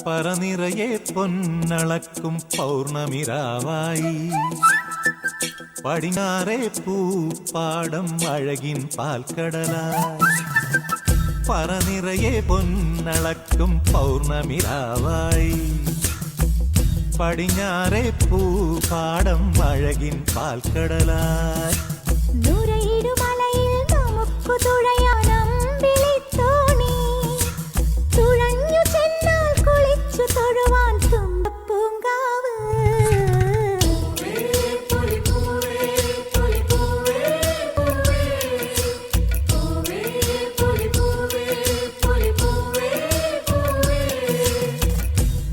പറനിറയെ പൊന്നളക്കും പൗർണമിരാവായി പടിഞ്ഞാറേ പൂപ്പാടം അഴകിൻ പാൽക്കടലായി. പറനിറയെ പൊന്നളക്കും പൗർണമിരാവായി പടിഞ്ഞാറേ പൂപ്പാടം അഴകിൻ പാൽക്കടലായി.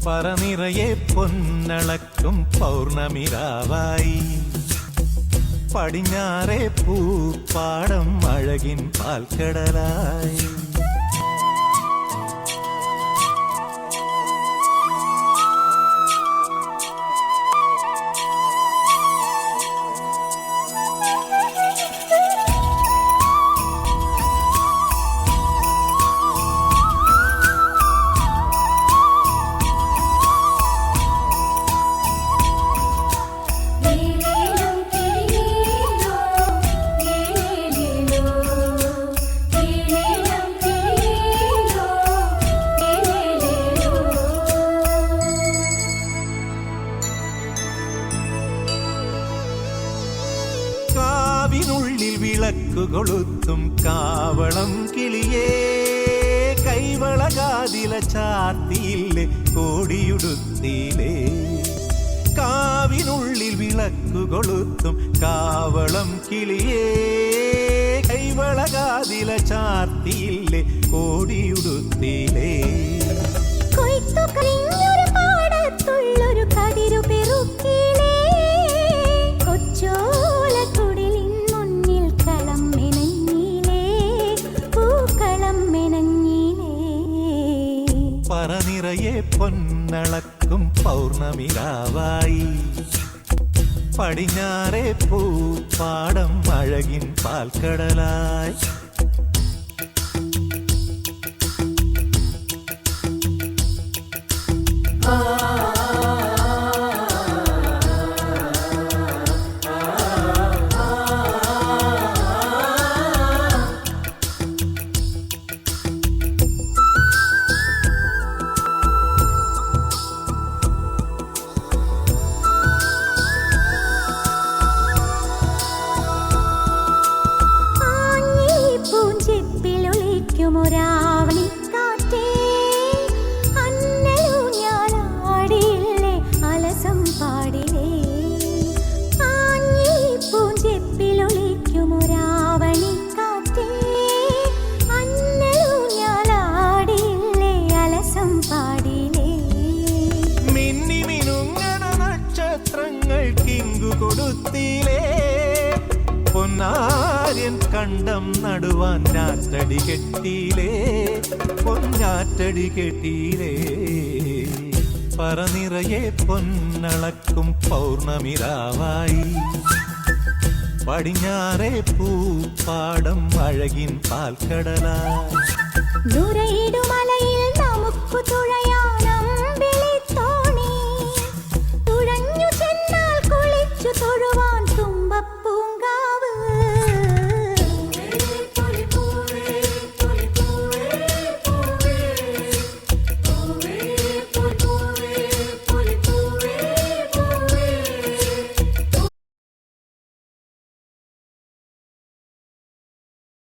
പറനിറയെ പൊന്നളക്കും പൗർണമിരാവായി പടിഞ്ഞാറേ പൂപ്പാടം അഴകിൻ പാൽക്കടലായി. കാവിനുള്ളിൽ വിളക്കു കൊളുത്തും കാവളം കിളിയേ കൈവളകാതില ചാർത്തിയില്ലേ കോടിയുടുത്തിയിലേ. കാവിനുള്ളിൽ വിളക്കു കൊളുത്തും കാവളം കിളിയേ കൈവളകാതില ചാർത്തിയില്ലേ കോടിയുടുത്തിയിലേ. പാടത്തുള്ളൊരു കതിരു പെറുക്കിലേ കൊച്ചോലക്കുടിലിൻ മുന്നിൽ കളം മെനഞ്ഞിലേ പൂക്കളം മെനഞ്ഞിലേ. പറനിറയെ പൊന്നളക്കും പൗർണമിരാവായി പടിഞ്ഞാറേ പൂപ്പാടം അഴകിൻ പാൽക്കടലായി. ഒരാവണിക്കാറ്റേ അന്നലൂഞ്ഞാലാടിയില്ലേ അലസം പാടിലേ. ആഞ്ഞി പൂഞ്ചെപ്പിലൊളിക്കും ഒരാവണിക്കാറ്റേ അന്നലൂഞ്ഞാലാടിയില്ലേ അലസം പാടിലേ. മിന്നി മിനുങ്ങണ നക്ഷത്രങ്ങൾ കിങ്കു കൊടുത്തിലേ പൊന്നാര്യൻ കണ്ടം നടുവാൻ ഞാറ്റടി കെട്ടിയിലേ പൊന്നാറ്റടി കെട്ടിയിലേ. പറനിറയെ പൊന്നളക്കും പൗർണമിരാവായി പടിഞ്ഞാറേ പൂപ്പാടം അഴകിൻ പാൽക്കടലായി. ദൂരയിടുമലയിൽ